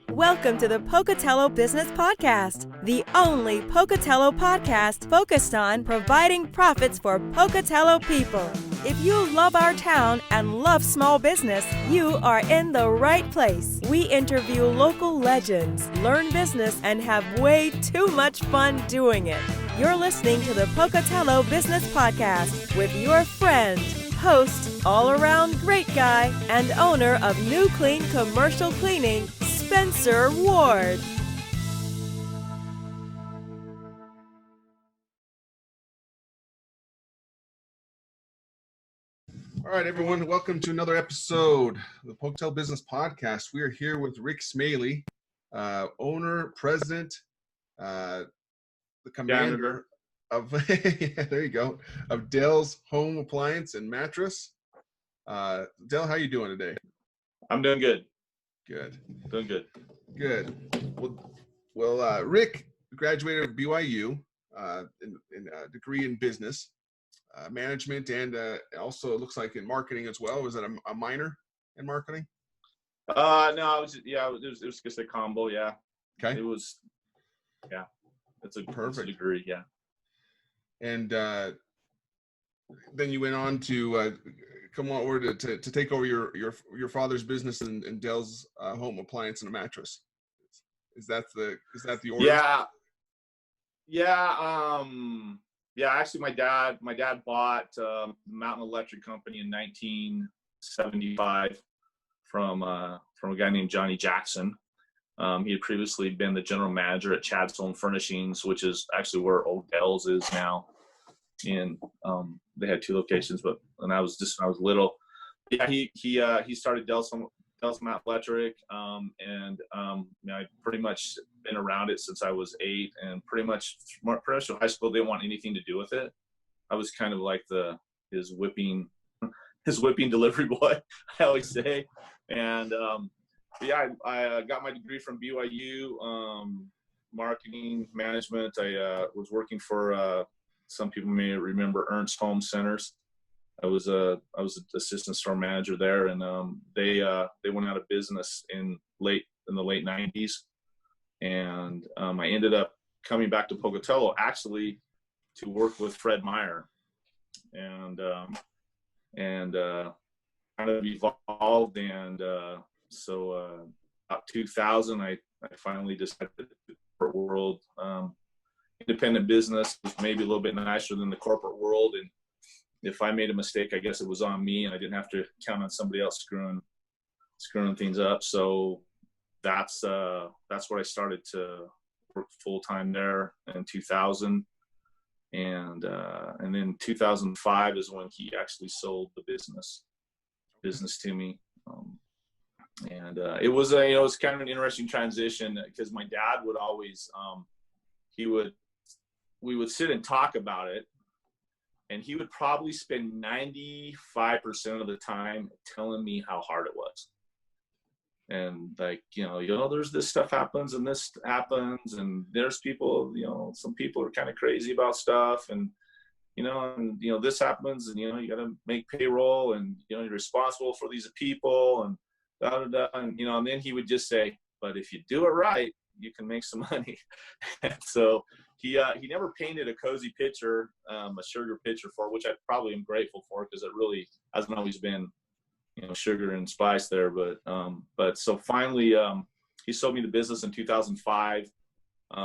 Welcome to the Pocatello Business Podcast, the only Pocatello podcast focused on providing profits for Pocatello people. If you love our town and love small business, you are in the right place. We interview local legends, learn business, and have way too much fun doing it. You're listening to the Pocatello Business Podcast with your friend, host, all-around great guy, and owner of New Clean Commercial Cleaning, Spencer Ward. All right, everyone, welcome to another episode of the Pocatello Business Podcast. We are here with Rick Smellie, owner, president, the commander of, yeah, there you go, of Dell's Home Appliance and Mattress. Dell, how you doing today? I'm doing good. Good. Doing good. Good. Well, Rick graduated from BYU in a degree in business management, and also it looks like in marketing as well. Was it a minor in marketing? No, it was just a combo. Yeah. Okay. It was, yeah. It's a perfect degree. Yeah. And then you went on to come over to take over your father's business in Dell's Home Appliance and a Mattress. Is that the order? Yeah. Yeah. Yeah. Actually, my dad bought Mountain Electric Company in 1975 from a guy named Johnny Jackson. He had previously been the general manager at Chad's Home Furnishings, which is actually where Old Dell's is now. And they had two locations, but when I was little, yeah, he started Dell's Mountain Electric, and I pretty much been around it since I was 8, and pretty much in high school didn't want anything to do with it. I was kind of like his whipping delivery boy, I always say. And yeah, I got my degree from BYU, marketing management. I was working for some people may remember Ernst Home Centers. I was an assistant store manager there, and they went out of business in the late 90s, and I ended up coming back to Pocatello actually to work with Fred Meyer, and kind of evolved, and so about 2000 I finally decided to do corporate world. Independent business was maybe a little bit nicer than the corporate world, and if I made a mistake, I guess it was on me, and I didn't have to count on somebody else screwing things up. So that's what I started to work full time there in 2000, and then 2005 is when he actually sold the business to me. And it was kind of an interesting transition, because my dad would always we would sit and talk about it, and he would probably spend 95% of the time telling me how hard it was. And like, there's this stuff happens and this happens, and there's people, some people are kind of crazy about stuff, and this happens, and you got to make payroll, and you're responsible for these people, and da da da, and and then he would just say, but if you do it right, you can make some money. And so he never painted a cozy picture, a sugar picture for, which I probably am grateful for, because it really hasn't always been, sugar and spice there. But so finally, he sold me the business in 2005.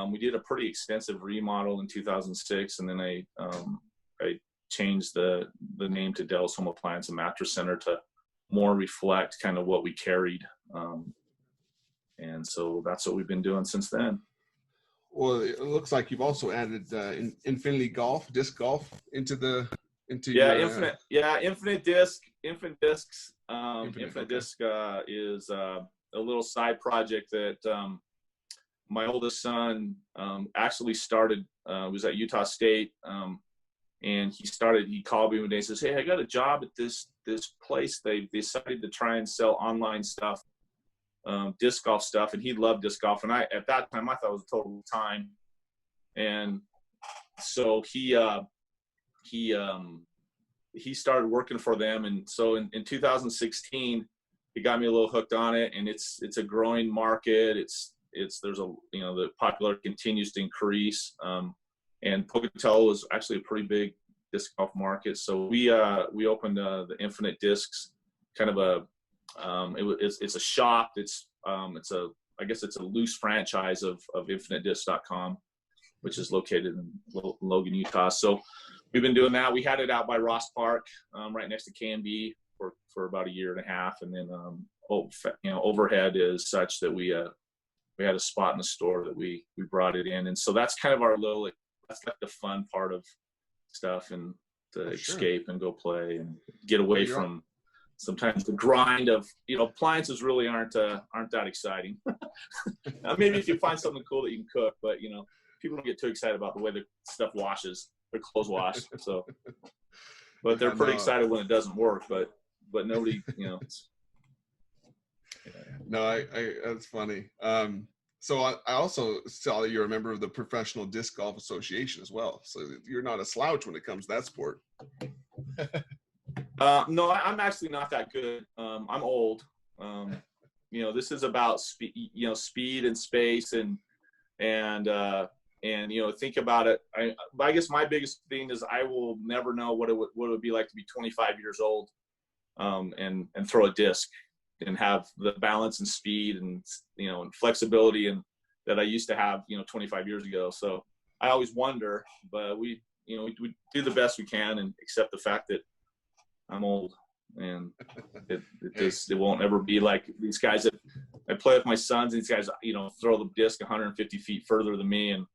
We did a pretty extensive remodel in 2006, and then I changed the name to Dell's Home Appliance and Mattress Center to more reflect kind of what we carried. And so that's what we've been doing since then. Well, it looks like you've also added Infinity disc golf into Infinite discs. Infinite discs is a little side project that my oldest son actually started. Was at Utah State, and he called me one day and says, "Hey, I got a job at this place. They decided to try and sell online stuff, disc golf stuff," and he loved disc golf. And at that time, I thought it was a total time. And so he started working for them. And so in 2016, it got me a little hooked on it, and it's a growing market. There's a, the popularity continues to increase. And Pocatello is actually a pretty big disc golf market. So we opened the Infinite Discs, kind of it's a shop. I guess it's a loose franchise of infinitedisc.com, which is located in Logan, Utah. So we've been doing that. We had it out by Ross Park, right next to KMB for about a year and a half. And then, overhead is such that we had a spot in the store that we brought it in. And so that's kind of our little, that's like the fun part of stuff, and to escape and go play and get away from sometimes the grind of, appliances really aren't that exciting. Maybe if you find something cool that you can cook, but people don't get too excited about the way the stuff washes, their clothes wash. So, but they're pretty excited when it doesn't work, but nobody, No, I that's funny. So I also saw that you're a member of the Professional Disc Golf Association as well. So you're not a slouch when it comes to that sport. No, I'm actually not that good. I'm old. This is about speed and space and think about it. I guess my biggest thing is I will never know what it would be like to be 25 years old, and throw a disc and have the balance and speed and and flexibility and that I used to have 25 years ago. So I always wonder, but we do the best we can and accept the fact that I'm old, and it won't ever be like these guys that I play with my sons. These guys throw the disc 150 feet further than me, and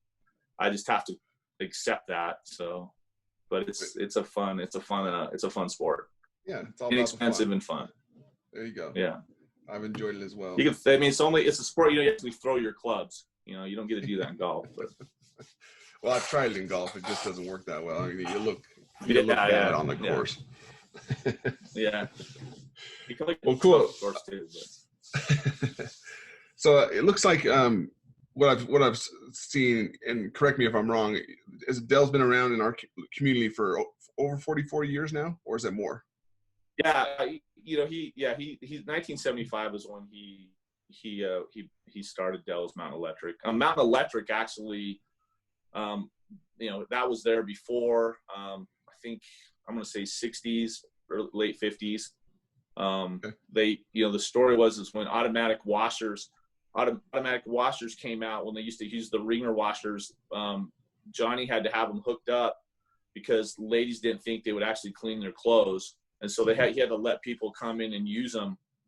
I just have to accept that. So, but it's a fun sport. Yeah, it's all inexpensive and fun. There you go. Yeah, I've enjoyed it as well. It's a sport. You actually throw your clubs. You don't get to do that in golf. But well, I've tried it in golf. It just doesn't work that well. I mean, you look bad on the course. Yeah. Well, cool. Course too, but. So it looks like what I've seen, and correct me if I'm wrong, is Dell's been around in our community for over 44 years now, or is it more? Yeah, he's 1975 is when he started Dell's Mountain Electric. Mountain Electric actually, that was there before. I think I'm going to say 60s or late 50s. Okay. The story was when automatic washers came out, when they used to use the ringer washers. Johnny had to have them hooked up because ladies didn't think they would actually clean their clothes. And so he had to let people come in and use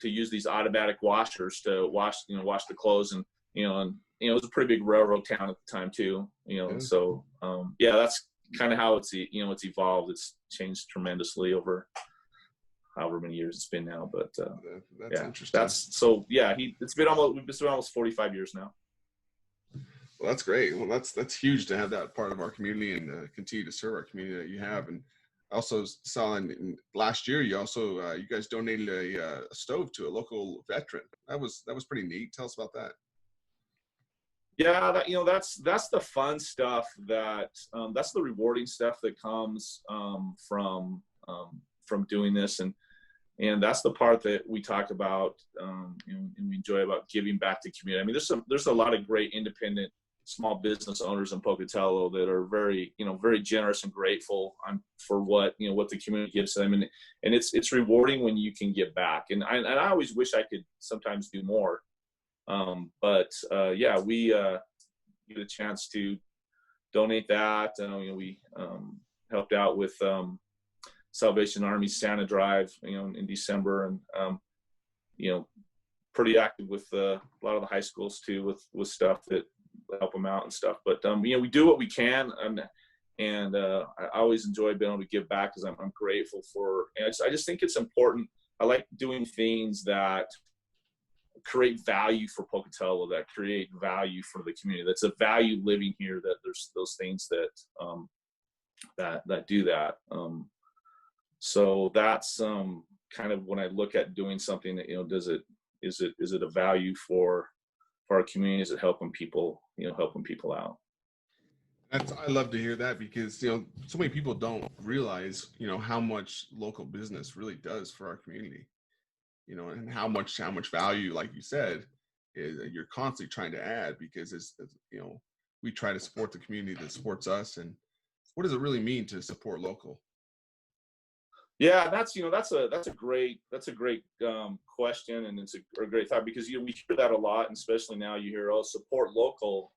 these automatic washers to wash the clothes. And, it was a pretty big railroad town at the time too, and so, that's kind of how it's evolved. It's changed tremendously over however many years it's been now, but, that's interesting. It's been almost 45 years now. Well, that's great. Well, that's huge to have that part of our community and continue to serve our community that you have. And I also saw in last year, you guys donated a stove to a local veteran. That was pretty neat. Tell us about that. Yeah, that's the fun stuff that's the rewarding stuff that comes from doing this, and that's the part that we talk about and we enjoy about giving back to community. I mean, there's a lot of great independent small business owners in Pocatello that are very generous and grateful for what the community gives to them, and it's rewarding when you can give back. And I always wish I could sometimes do more. We get a chance to donate that. We helped out with Salvation Army Santa Drive, in December, and pretty active with a lot of the high schools too, with stuff that help them out and stuff. But we do what we can, and I always enjoy being able to give back because I'm grateful for. And I just think it's important. I like doing things that create value for Pocatello, that create value for the community. That's a value living here. That there's those things that do that. So that's kind of when I look at doing something that is it a value for our community? Is it helping people out? I love to hear that, because so many people don't realize how much local business really does for our community. you know, and how much value, like you said, is you're constantly trying to add, because it's you know, we try to support the community that supports us. And what does it really mean to support local? Yeah, that's, you know, that's a great question, and it's a great thought, because, you know, we hear that a lot, and especially now you hear, oh, support local.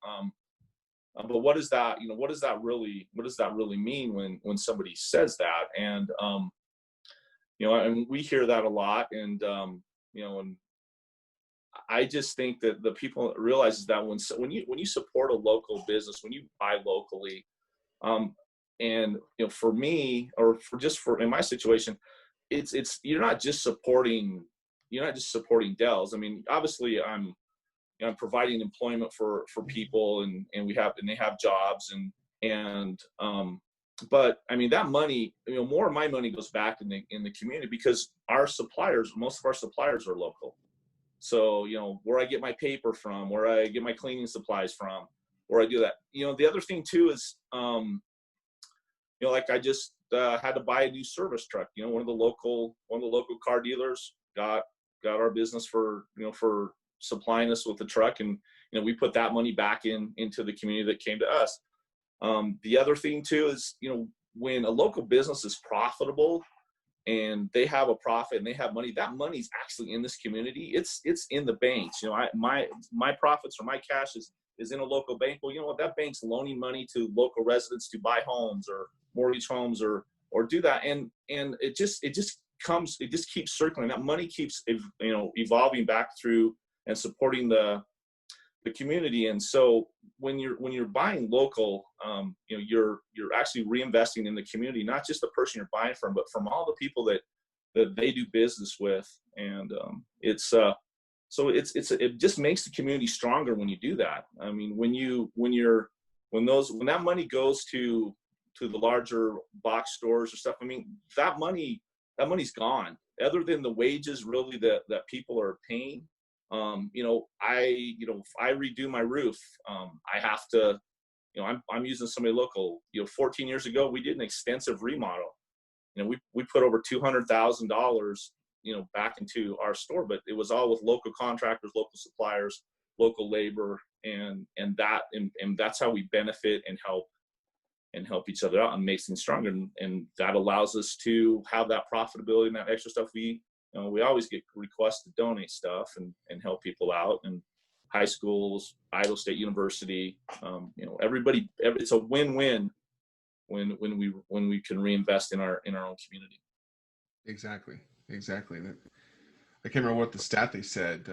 But what does that, you know, what does that really mean when somebody says that? And you know, and we hear that a lot, and you know, and I just think that the people realizes that when you support a local business, when you buy locally, and, you know, for me, or for in my situation, it's you're not just supporting Dells. I mean, obviously I'm providing employment for people, and they have jobs, and but I mean, that money, you know, more of my money goes back in the community, because most of our suppliers are local. So, you know, where I get my paper from, where I get my cleaning supplies from, where I do that. You know, the other thing too is, you know, like I just had to buy a new service truck. You know, one of the local car dealers got our business for supplying us with the truck, and, you know, we put that money back into the community that came to us. The other thing too is, you know, when a local business is profitable and they have a profit and they have money, that money's actually in this community. It's in the banks. You know, my profits or my cash is in a local bank. Well, you know what? That bank's loaning money to local residents to buy homes or mortgage homes or do that, and it just keeps circling. That money keeps, you know, evolving back through and supporting the community. And so when you're buying local, you know, you're actually reinvesting in the community, not just the person you're buying from, but from all the people that they do business with. And it just makes the community stronger when you do that. I mean, when that money goes to the larger box stores or stuff, I mean, that money's gone. Other than the wages really that people are paying, you know, if I redo my roof, I have to, you know, I'm using somebody local. You know, 14 years ago, we did an extensive remodel. You know, we put over $200,000, you know, back into our store, but it was all with local contractors, local suppliers, local labor, and that's how we benefit and help each other out and make things stronger. And that allows us to have that profitability and that extra stuff. You know, we always get requests to donate stuff and help people out, and high schools, Idaho State University, you know, everybody, it's a win-win when we can reinvest in our own community. Exactly. I can't remember what the stat they said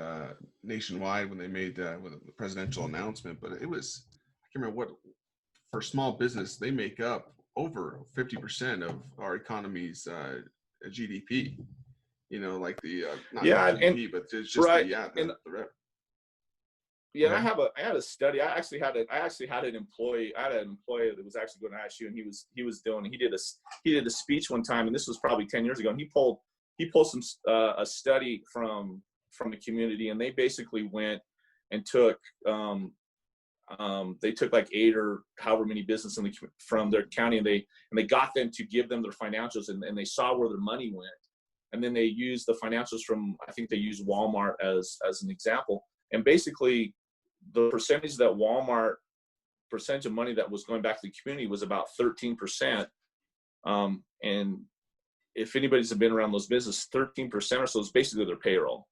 nationwide when they made with the presidential announcement, but it was, I can't remember what, for small business, they make up over 50% of our economy's GDP. You know, like the not GDP, but it's just right. the rep. Yeah, I had a study. I actually had an employee. I had an employee that was actually going to ISU, and he did a speech one time, and this was probably 10 years ago. And he pulled some a study from the community, and they basically went and took they took like 8 or however many businesses from their county, and they got them to give them their financials, and they saw where their money went, and then they used the financials from, I think they used Walmart as an example, and basically the percentage of money that was going back to the community was about 13%. And if anybody's been around those businesses, 13% or so is basically their payroll.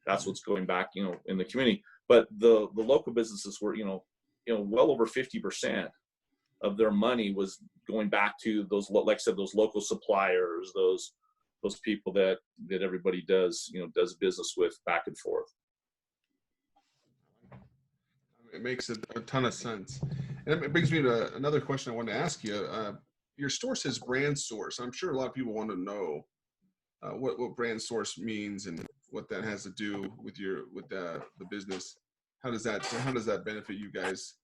That's what's going back, you know, in the community. But the local businesses were, you know, well over 50% of their money was going back to those, like I said, those local suppliers, those people that everybody does business with back and forth. It makes a ton of sense. And it brings me to another question I wanted to ask you. Your store says brand source. I'm sure a lot of people want to know what brand source means and what that has to do with the business. How does that benefit you guys?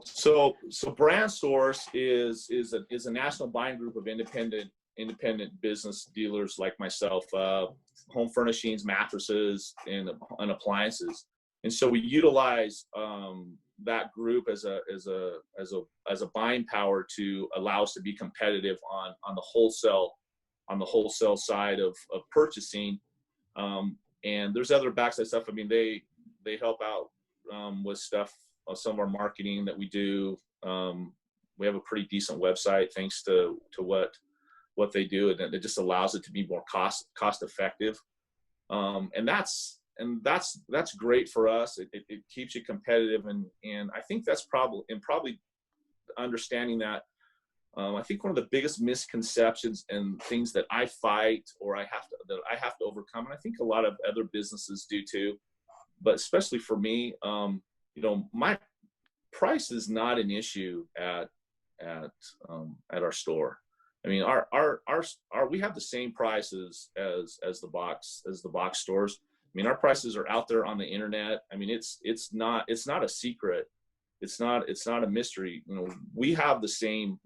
So brand source is a national buying group of independent business dealers like myself, home furnishings, mattresses, and appliances. And so we utilize that group as a buying power to allow us to be competitive on the wholesale side of purchasing. And there's other backside stuff. I mean, they help out with stuff, some of our marketing that we do. We have a pretty decent website thanks to what they do, and it just allows it to be more cost effective. And that's great for us. It keeps you competitive, and I think that's probably understanding that. I think one of the biggest misconceptions and things that I fight or I have to overcome, and I think a lot of other businesses do too, but especially for me, my price is not an issue at our store. I mean, our we have the same prices as the box stores. I mean, our prices are out there on the internet. I mean, it's not a secret. It's not a mystery. We have the same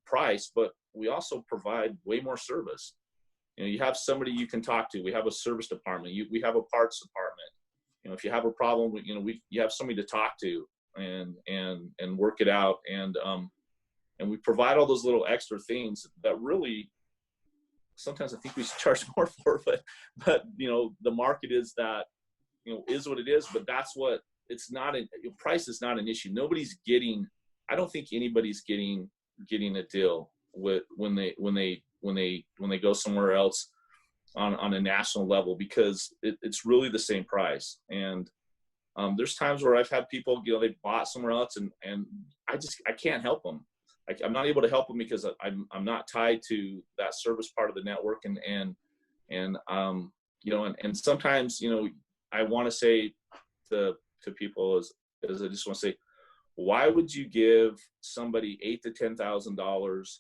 price, but we also provide way more service. You have somebody you can talk to. We have a service department. We have a parts department. If you have a problem, you have somebody to talk to and work it out. And we provide all those little extra things that really, sometimes I think we should charge more for, but the market is that, is what it is, but that's what, it's not price is not an issue. I don't think anybody's getting a deal when they go somewhere else on a national level, because it's really the same price. And there's times where I've had people, they bought somewhere else and I can't help them. I'm not able to help them because I'm not tied to that service part of the network. And sometimes, I want to say to people is I just want to say, why would you give somebody $8,000 to $10,000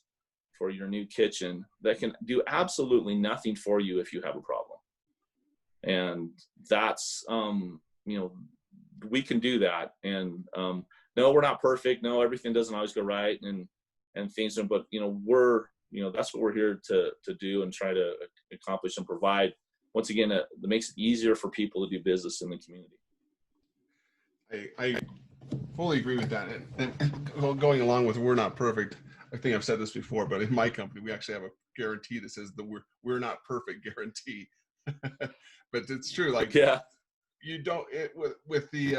for your new kitchen that can do absolutely nothing for you if you have a problem? And that's, we can do that. And no, we're not perfect. No, everything doesn't always go right and things, but that's what we're here to do and try to accomplish and provide. Once again, that makes it easier for people to do business in the community. I fully agree with that. And going along with we're not perfect, I think I've said this before, but in my company, we actually have a guarantee that says the we're not perfect guarantee. But it's true. Like, yeah, you don't, with the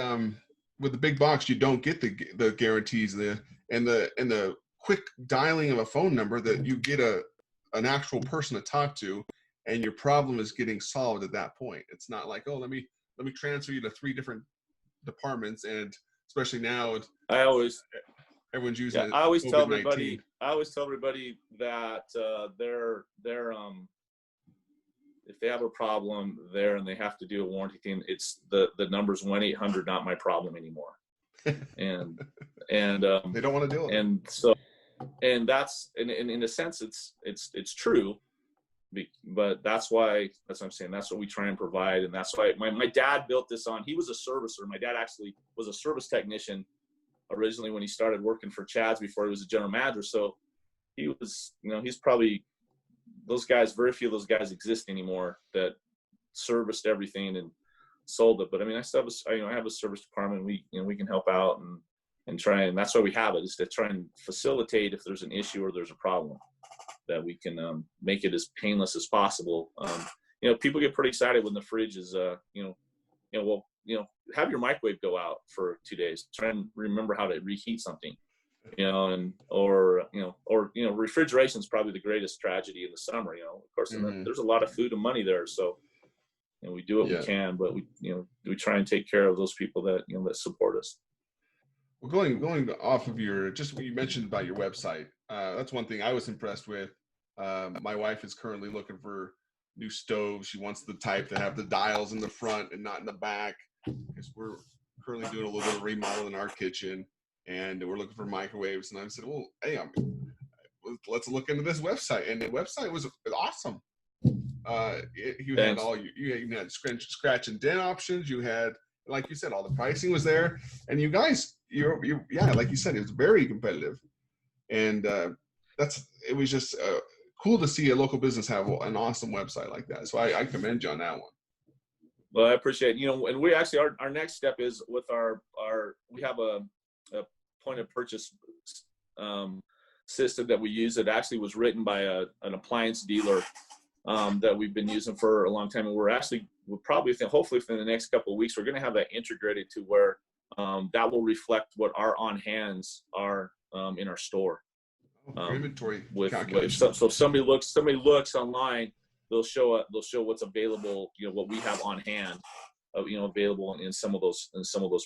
big box, you don't get the guarantees and the quick dialing of a phone number that you get an actual person to talk to, and your problem is getting solved at that point. It's not like, oh, let me transfer you to 3 different departments, and especially now everyone's using it. I always tell everybody that they're if they have a problem there and they have to do a warranty thing, it's the number's 1-800 not my problem anymore. and they don't want to deal with and it. So and that's in a sense it's true. But that's what I'm saying. That's what we try and provide. And that's why my dad built this on. He was a servicer. My dad actually was a service technician originally when he started working for Chad's before he was a general manager. So he was, he's probably those guys, very few of those guys exist anymore that serviced everything and sold it. But I mean, I have a service department. We can help out and try. And that's why we have it, is to try and facilitate if there's an issue or there's a problem, that we can make it as painless as possible. People get pretty excited when the fridge is, have your microwave go out for 2 days. Try and remember how to reheat something, or refrigeration is probably the greatest tragedy in the summer. Of course, there's a lot of food and money there, so we do what we can, but we try and take care of those people that that support us. Well, going off of what you mentioned about your website, that's one thing I was impressed with. My wife is currently looking for new stoves. She wants the type that have the dials in the front and not in the back, because we're currently doing a little bit of remodel in our kitchen, and we're looking for microwaves. And I said, well, hey, let's look into this website. And the website was awesome. You had you had scratch and dent options. You had, like you said, all the pricing was there, and you guys, like you said, it was very competitive, and it was just cool to see a local business have an awesome website like that. So I commend you on that one. Well, I appreciate it. And we actually, our next step is with we have a point of purchase system that we use. It actually was written by an appliance dealer that we've been using for a long time. And we'll probably hopefully within the next couple of weeks, we're going to have that integrated to where that will reflect what our on hands are in our store. Inventory so if somebody looks online, they'll show what's available, what we have on hand, available in some of those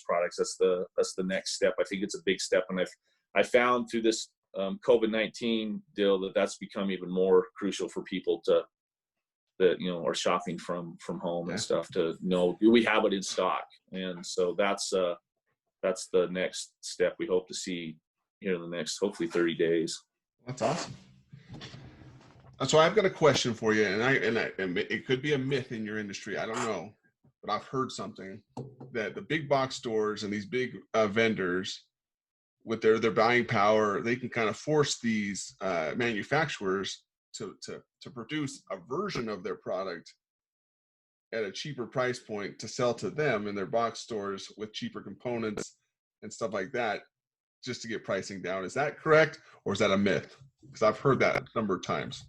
products. That's the next step. I think it's a big step, and I found through this COVID-19 deal that's become even more crucial for people that are shopping from home and stuff, to know, do we have it in stock? And so that's the next step we hope to see here in the next, hopefully, 30 days. That's awesome. So I've got a question for you, and it could be a myth in your industry. I don't know, but I've heard something that the big box stores and these big vendors, with their buying power, they can kind of force these manufacturers to produce a version of their product at a cheaper price point to sell to them in their box stores with cheaper components and stuff like that, just to get pricing down. Is that correct, or is that a myth? Because I've heard that a number of times.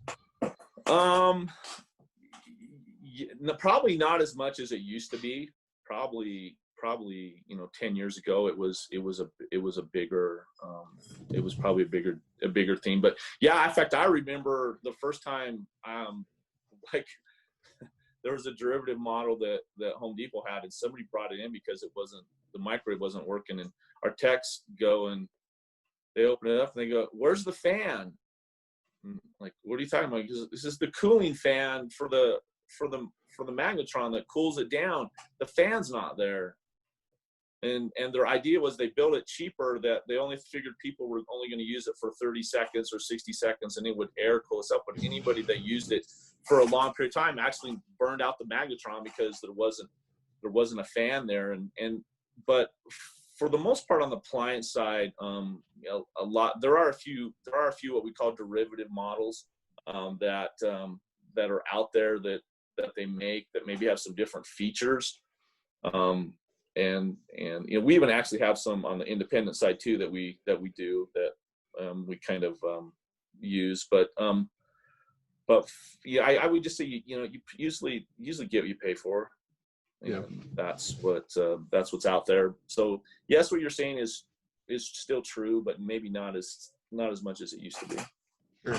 Probably not as much as it used to be. Probably 10 years ago it was a bigger it was probably a bigger thing. But yeah, in fact, I remember the first time like there was a derivative model that Home Depot had, and somebody brought it in because the microwave wasn't working, and our techs go and they open it up and they go, "Where's the fan?" I'm like, "What are you talking about?" Because this is the cooling fan for the magnetron that cools it down. The fan's not there. And their idea was they built it cheaper, that they only figured people were only going to use it for 30 seconds or 60 seconds, and it would air cool us up. But anybody that used it for a long period of time actually burned out the magnetron because there wasn't a fan there. But for the most part on the appliance side, there are a few what we call derivative models that are out there that they make that maybe have some different features. And we even actually have some on the independent side too that we do that we kind of use. But yeah, I would just say you usually get what you pay for. And that's what's out there. So yes, what you're saying is still true, but maybe not as much as it used to be. Sure.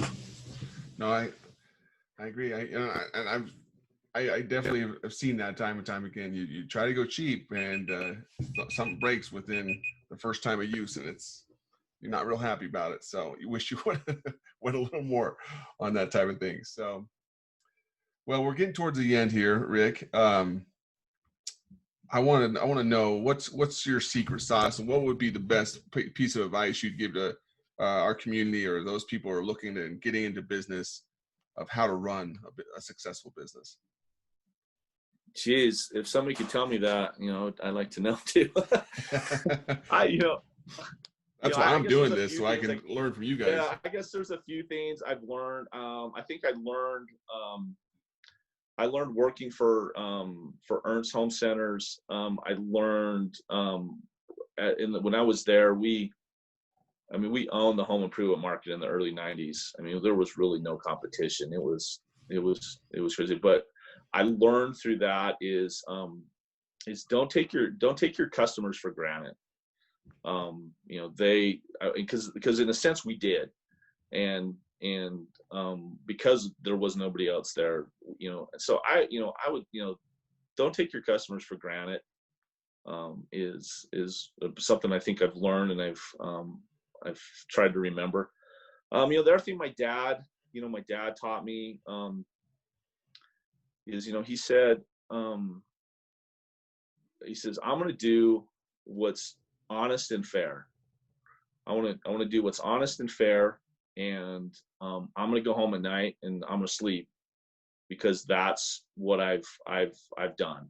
No, I agree. I definitely have seen that time and time again. You try to go cheap, and something breaks within the first time of use, and you're not real happy about it. So you wish you went a little more on that type of thing. So, well, we're getting towards the end here, Rick. I want to know what's your secret sauce, and what would be the best piece of advice you'd give to our community or those people who are looking at getting into business, of how to run a successful business. Geez, if somebody could tell me that, I'd like to know too. That's why I'm doing this, so I can learn from you guys. Yeah, I guess there's a few things I've learned. I think I learned working for Ernst Home Centers. I learned when I was there, we owned the home improvement market in the early 90s. I mean, there was really no competition. It was crazy. But I learned through that is don't take your customers for granted. Because in a sense we did, and because there was nobody else there, so I would, don't take your customers for granted, is something I think I've learned, and I've tried to remember. The other thing my dad taught me, is, he said, he says, I'm going to do what's honest and fair. I want to do what's honest and fair. And I'm going to go home at night and I'm going to sleep, because that's what I've done.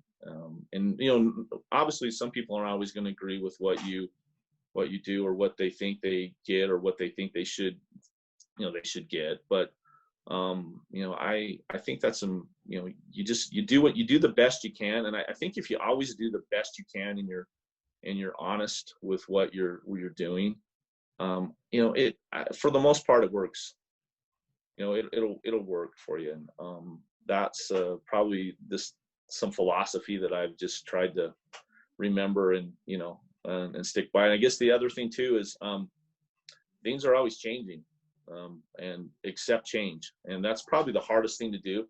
And obviously some people aren't always going to agree with what you do, or what they think they get, or what they think they should get. But I think that's you do the best you can. And I think if you always do the best you can, and you're honest with what you're doing, for the most part it works. It'll work for you. that's probably some philosophy that I've just tried to remember and, and stick by. And I guess the other thing too is things are always changing, and accept change. And that's probably the hardest thing to do.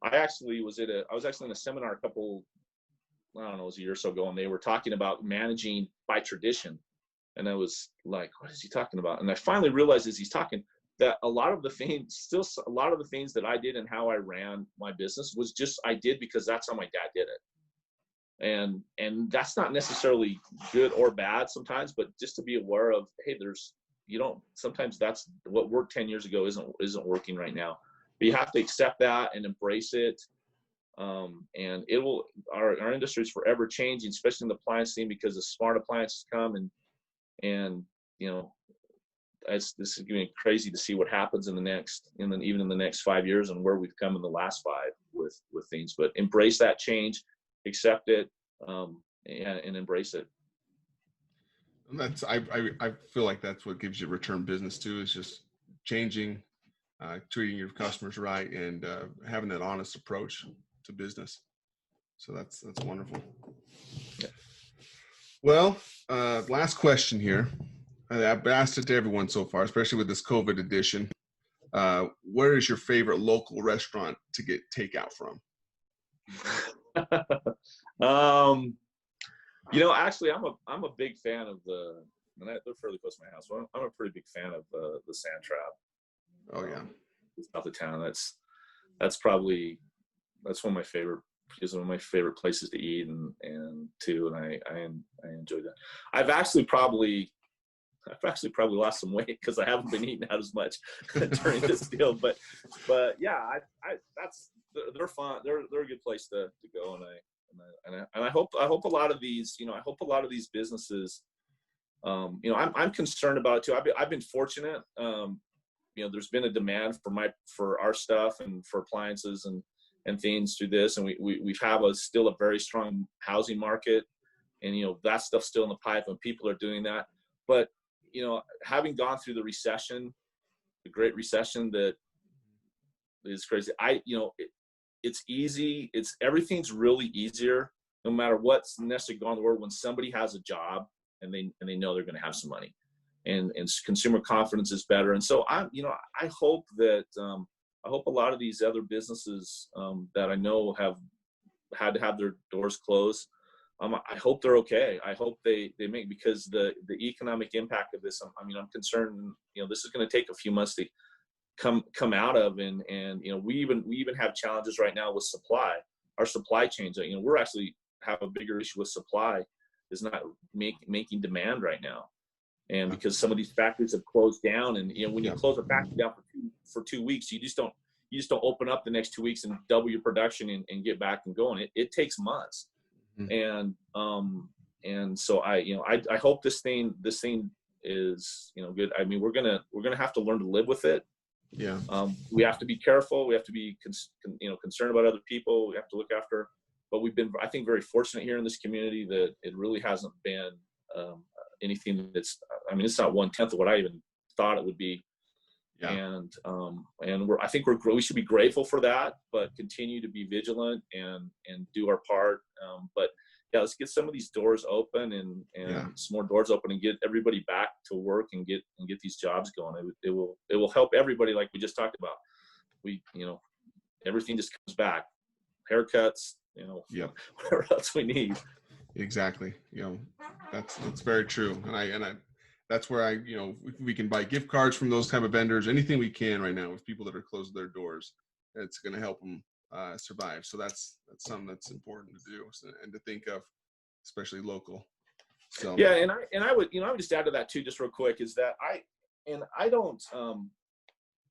I was actually in a seminar it was a year or so ago, and they were talking about managing by tradition. And I was like, what is he talking about? And I finally realized as he's talking that a lot of the things that I did and how I ran my business was just, I did because that's how my dad did it. And that's not necessarily good or bad sometimes, but just to be aware of, hey, sometimes that's what worked 10 years ago isn't working right now. But you have to accept that and embrace it. And our industry is forever changing, especially in the appliance scene, because the smart appliances come and this is going to be crazy to see what happens even in the next 5 years and where we've come in the last 5 with things. But embrace that change, accept it, and embrace it. And I feel like that's what gives you return business too, is just changing, treating your customers right, and having that honest approach to business. So that's wonderful. Yeah. Well, last question here. I've asked it to everyone so far, especially with this COVID edition. Where is your favorite local restaurant to get takeout from? Actually, I'm a big fan of they're fairly close to my house. So I'm a pretty big fan of the Sand Trap. Oh yeah, south of town. That's probably one of my favorite. Is one of my favorite places to eat and I enjoy that. I've actually probably lost some weight because I haven't been eating out as much during this deal. But yeah, they're fun. They're a good place to go, and I hope a lot of these businesses. I'm concerned about it too. I've been fortunate. There's been a demand for our stuff and for appliances and things through this, and we have still a very strong housing market, and that stuff's still in the pipe and people are doing that. But having gone through the Great Recession, that is crazy. It's easy. Everything's really easier, no matter what's necessarily going on in the world, when somebody has a job and they know they're going to have some money, and consumer confidence is better. And so I hope that I hope a lot of these other businesses that I know have had to have their doors closed. I hope they're okay. I hope they make, because the economic impact of this, I'm concerned, this is going to take a few months to come out of. And we even have challenges right now with supply. Our supply chains, we're actually have a bigger issue with supply, is not making demand right now. And because some of these factories have closed down, and when you close a factory down for 2 weeks, you just don't open up the next 2 weeks and double your production and get back and going. It takes months. Mm-hmm. And so I hope this thing is good. I mean, we're gonna have to learn to live with it. Yeah. We have to be careful. We have to be concerned about other people. We have to look after. But we've been, I think, very fortunate here in this community that it really hasn't been anything that's, it's not 1/10 of what I even thought it would be. Yeah. And I think we should be grateful for that, but continue to be vigilant and do our part. But yeah, let's get some of these doors open and some more doors open and get everybody back to work and get these jobs going. It will help everybody, like we just talked about. Everything just comes back. Haircuts, whatever else we need. Exactly. That's very true. And that's where if we can buy gift cards from those type of vendors, anything we can right now with people that are closing their doors, it's going to help them survive. So that's something that's important to do and to think of, especially local. So yeah, and I would just add to that too, just real quick, is that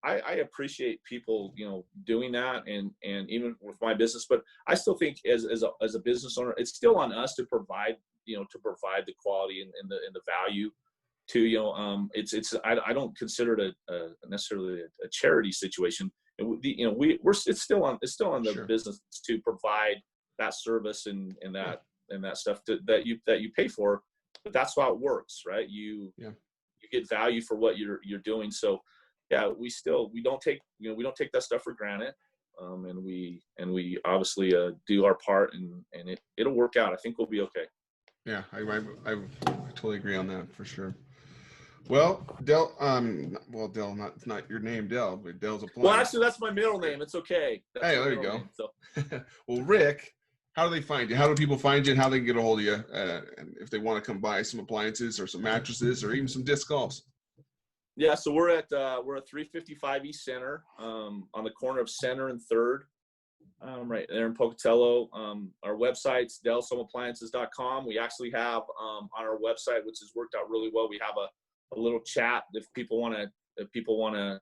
I appreciate people doing that and even with my business, but I still think as a business owner, it's still on us to provide the quality and the value to I don't consider it necessarily a charity situation. It's still on the Sure. business to provide that service and that stuff that you pay for, but that's how it works, right? You get value for what you're doing. So yeah, we don't take that stuff for granted. and we obviously do our part, and it'll work out. I think we'll be okay. Yeah, I totally agree on that for sure. Well, Del, Del, not your name, Del, but Del's Appliance. Well, actually, that's my middle name. It's okay. Hey, there you go. Name, so. Well, Rick, how do they find you? How do people find you, and how they can get a hold of you and if they want to come buy some appliances or some mattresses or even some disc golfs? Yeah, so we're at 355 East Center, on the corner of Center and 3rd, right there in Pocatello. Our website's delshomeappliances.com. We actually have on our website, which has worked out really well, we have a little chat if people want to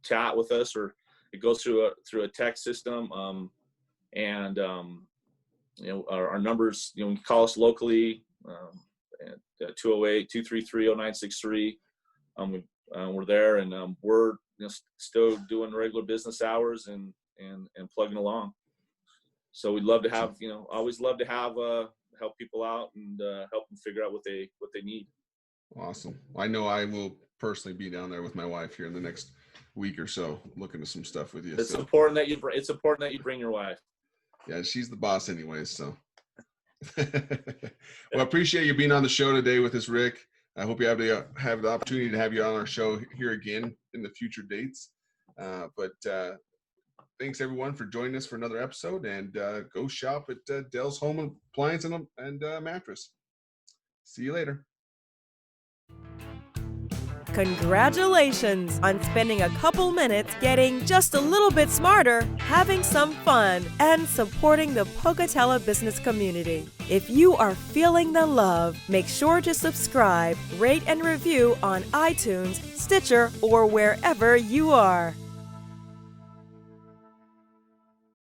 chat with us, or it goes through a text system. Our numbers, you can call us locally at 208-233-0963. We're there, and we're still doing regular business hours and plugging along. So we'd love to have, always love to have help people out and help them figure out what they need. Awesome. I know I will personally be down there with my wife here in the next week or so, looking at some stuff with you. It's important that you bring your wife. Yeah, she's the boss anyways. So, well, I appreciate you being on the show today with us, Rick. I hope you have the opportunity to have you on our show here again in the future dates. But thanks everyone for joining us for another episode, and go shop at Del's Home Appliance and Mattress. See you later. Congratulations on spending a couple minutes getting just a little bit smarter, having some fun, and supporting the Pocatello business community. If you are feeling the love, make sure to subscribe, rate, and review on iTunes, Stitcher, or wherever you are.